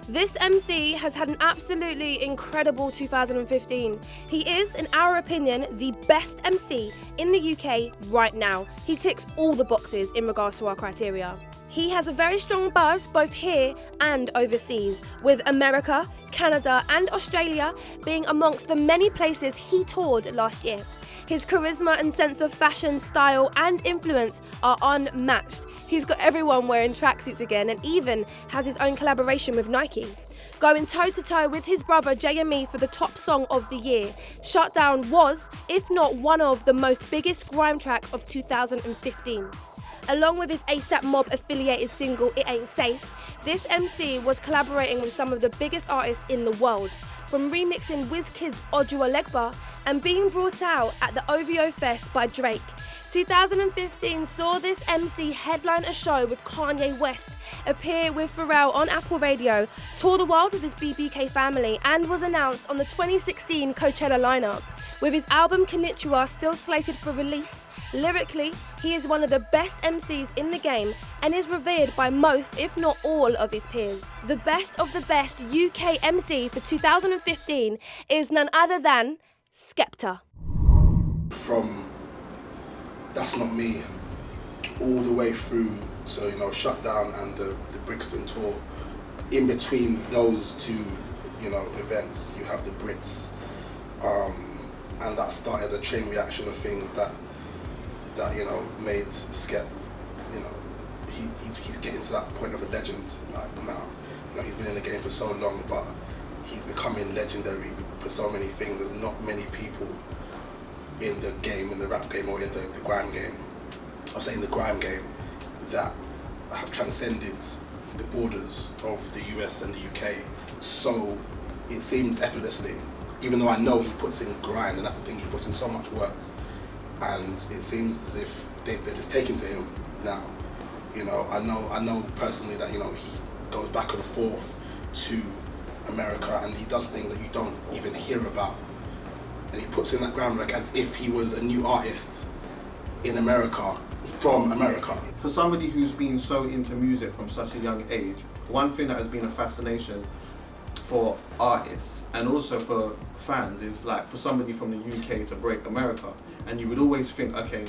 This MC has had an absolutely incredible 2015. He is, in our opinion, the best MC in the UK right now. He ticks all the boxes in regards to our criteria. He has a very strong buzz both here and overseas, with America, Canada and Australia being amongst the many places he toured last year. His charisma and sense of fashion, style and influence are unmatched. He's got everyone wearing tracksuits again and even has his own collaboration with Nike. Going toe-to-toe with his brother JME for the top song of the year, Shutdown was, if not one of, the most biggest grime tracks of 2015. Along with his ASAP Mob affiliated single It Ain't Safe, this MC was collaborating with some of the biggest artists in the world, from remixing WizKid's Ojo Legba and being brought out at the OVO Fest by Drake. 2015 saw this MC headline a show with Kanye West, appear with Pharrell on Apple Radio, tour the world with his BBK family, and was announced on the 2016 Coachella lineup. With his album Konnichiwa still slated for release, lyrically, he is one of the best MCs in the game and is revered by most, if not all, of his peers. The best of the best UK MC for 2015 is none other than SKEPTA. From That's Not Me all the way through to Shutdown and the Brixton tour. In between those two events, you have the Brits, and that started a chain reaction of things that made Skep, he's getting to that point of a legend now. He's been in the game for so long, but he's becoming legendary for so many things. There's not many people in the game, in the rap game or in the grime game, I'll say in the grime game, that have transcended the borders of the US and the UK. So it seems effortlessly, even though I know he puts in grind, and that's the thing, he puts in so much work, and it seems as if they're just taking to him now. I know personally that he goes back and forth to America and he does things that you don't even hear about, and he puts in that groundwork as if he was a new artist in America, from America. For somebody who's been so into music from such a young age, one thing that has been a fascination for artists and also for fans is like for somebody from the UK to break America, and you would always think, okay,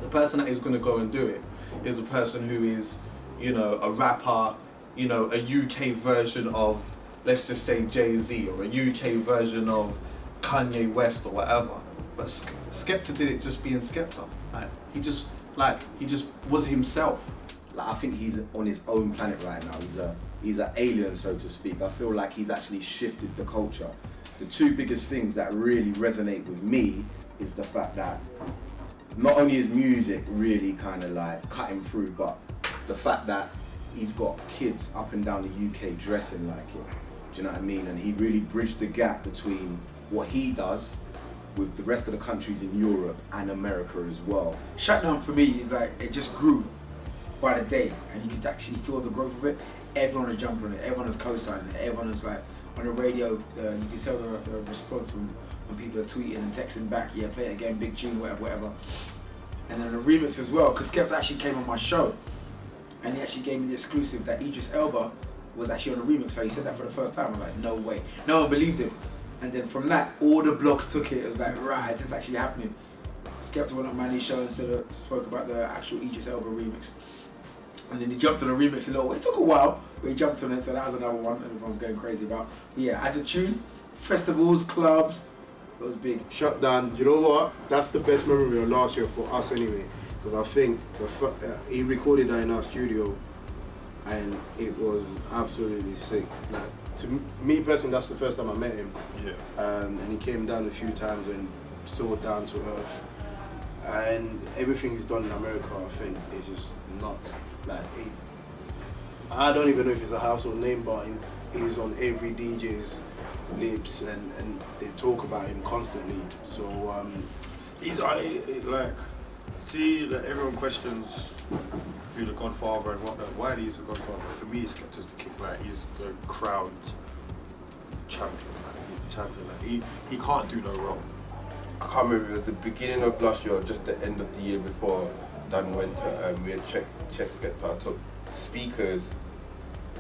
the person that is going to go and do it is a person who is, a rapper, a UK version of, let's just say, Jay-Z, or a UK version of Kanye West or whatever. But SKEPTA did it just being SKEPTA. He just was himself. I think he's on his own planet right now. He's an alien, so to speak. I feel like he's actually shifted the culture. The two biggest things that really resonate with me is the fact that not only is music really kind of like cutting through, but the fact that he's got kids up and down the UK dressing like him. Do you know what I mean? And he really bridged the gap between what he does with the rest of the countries in Europe and America as well. Shutdown for me is like, it just grew by the day, and you could actually feel the growth of it. Everyone was jumping on it, everyone was co-signing it, everyone was like, on the radio, you can tell the response when people are tweeting and texting back, yeah, play it again, big tune, whatever. And then the remix as well, because SKEPTA actually came on my show, and he actually gave me the exclusive that Idris Elba was actually on the remix, so he said that for the first time. I'm like, no way. No one believed him. And then from that, all the blogs took it. It was like, right, it's actually happening. SKEPTA went on Manny's show and spoke about the actual Idris Elba remix. And then he jumped on the remix a little. It took a while, but he jumped on it, so that was another one that everyone's going crazy about. But yeah, I had a tune, festivals, clubs, it was big. Shutdown, you know what? That's the best memory of last year for us anyway. Because I think he recorded that in our studio, and it was absolutely sick. Like, to me personally, that's the first time I met him. Yeah. And he came down a few times and so down to earth. And everything he's done in America, I think, is just nuts. Like, I don't even know if it's a household name, but he's on every DJ's lips, and they talk about him constantly. So he's see that everyone questions who the Godfather and whatnot. Why he's the Godfather? For me, SKEPTA's the king. Like, he's the crowned champion. He's the champion. He can't do no wrong. I can't remember if it was the beginning of last year or just the end of the year before Dan went to we had checked SKEPTA. I took speakers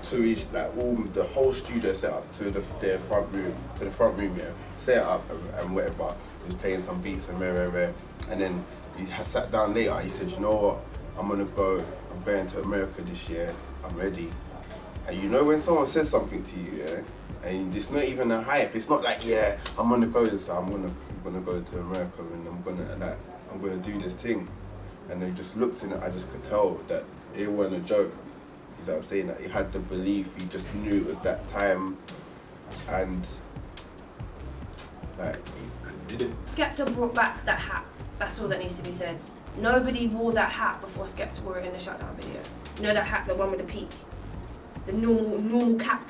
to each, like all the whole studio set up to their front room, yeah, set up and whatever. He was playing some beats and rare, and then he has sat down later. He said, you know what, I'm going to America this year. I'm ready. And you know when someone says something to you, yeah, and it's not even a hype. It's not like, yeah, I'm gonna go this. I'm gonna go to America and I'm gonna do this thing. And they just looked in it. I just could tell that it wasn't a joke. You know what I'm saying? That he had the belief. He just knew it was that time, and like he did it. SKEPTA brought back that hat. That's all that needs to be said. Nobody wore that hat before SKEPTA wore it in the Shutdown video. You know that hat, the one with the peak, the normal cap.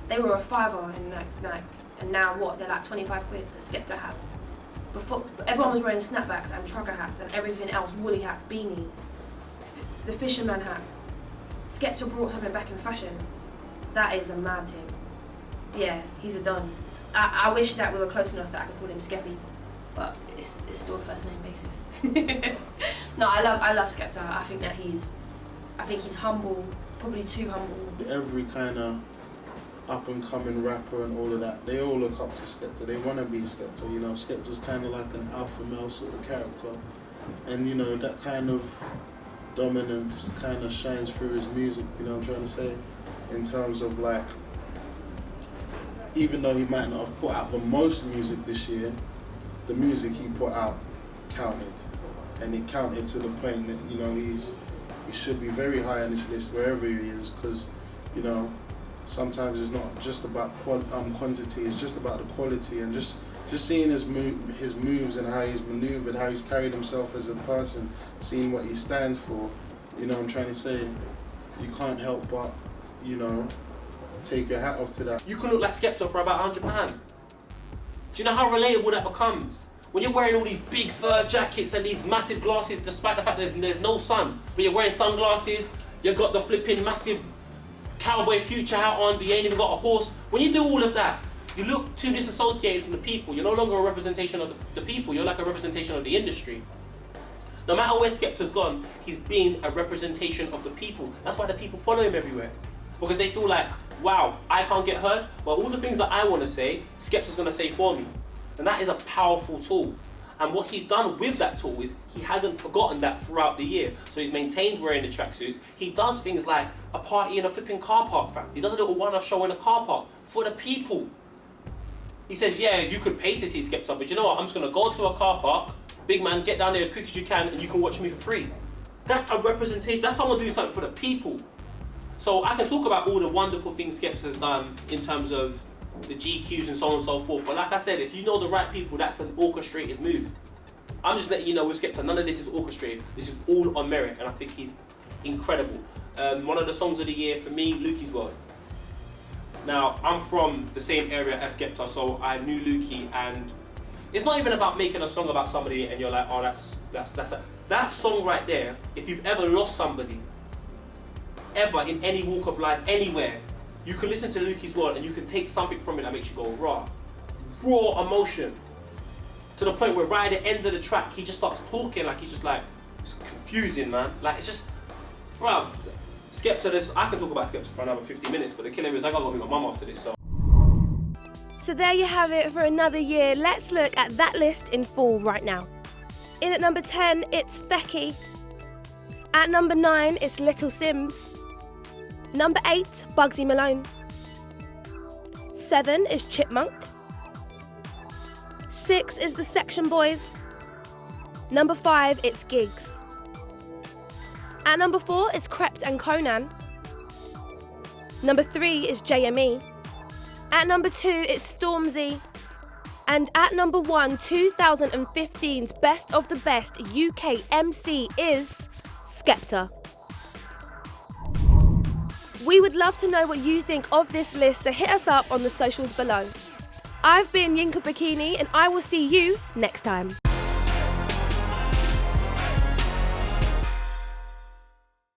They were a $5 in Nike, and now what? They're like 25 quid. The SKEPTA hat. Before, everyone was wearing snapbacks and trucker hats and everything else, woolly hats, beanies, the fisherman hat. SKEPTA brought something back in fashion. That is a mad thing. Yeah, he's a don. I wish that we were close enough that I could call him Skeppy, but it's still a first name basis. No, I love SKEPTA. I think he's humble, probably too humble. Every kind of up and coming rapper and all of that, they all look up to SKEPTA. They want to be SKEPTA. You know, SKEPTA's kind of like an alpha male sort of character, and you know that kind of dominance kind of shines through his music. You know what I'm trying to say, in terms of like, even though he might not have put out the most music this year, the music he put out counted, and it counted to the point that, you know, he should be very high on this list wherever he is, because, you know, sometimes it's not just about quantity, it's just about the quality, and just seeing his moves and how he's maneuvered, how he's carried himself as a person, seeing what he stands for. You know what I'm trying to say? You can't help but, you know, take your hat off to that. You can look like SKEPTA for about £100. Do you know how relatable that becomes? When you're wearing all these big fur jackets and these massive glasses, despite the fact that there's no sun, but you're wearing sunglasses, you got the flipping massive cowboy Future hat on, but you ain't even got a horse. When you do all of that, you look too disassociated from the people. You're no longer a representation of the people, you're like a representation of the industry. No matter where SKEPTA's gone, he's been a representation of the people. That's why the people follow him everywhere. Because they feel like, wow, I can't get heard, but all the things that I want to say, SKEPTA's going to say for me. And that is a powerful tool. And what he's done with that tool is he hasn't forgotten that throughout the year. So he's maintained wearing the tracksuits. He does things like a party in a flipping car park, fam. He does a little one-off show in a car park for the people. He says, yeah, you could pay to see SKEPTA, but you know what? I'm just going to go to a car park, big man, get down there as quick as you can, and you can watch me for free. That's a representation. That's someone doing something for the people. So I can talk about all the wonderful things SKEPTA's done in terms of the GQs and so on and so forth. But like I said, if you know the right people, that's an orchestrated move. I'm just letting you know with SKEPTA, none of this is orchestrated. This is all on merit, and I think he's incredible. One of the songs of the year for me, Lukey's World. Now, I'm from the same area as SKEPTA, so I knew Lukey, and it's not even about making a song about somebody and you're like, oh, that song right there. If you've ever lost somebody, ever in any walk of life, anywhere, you can listen to Lukey's World and you can take something from it that makes you go raw emotion, to the point where right at the end of the track he just starts talking like he's just like, it's confusing, man. Like, it's just, bruv, SKEPTA, I can talk about SKEPTA for another 50 minutes, but the killer is I gotta go meet my mum after this, so. So there you have it for another year. Let's look at that list in full right now. In at number 10, it's Fecky. At number 9, it's Little Sims. Number 8, Bugsy Malone. 7 is Chipmunk. 6 is the Section Boys. Number 5, it's Giggs. At number 4 is Krept and Conan. Number 3 is JME. At number 2, it's Stormzy. And at number 1, 2015's Best of the Best UK MC is SKEPTA. We would love to know what you think of this list, so hit us up on the socials below. I've been Yinka Bikini, and I will see you next time.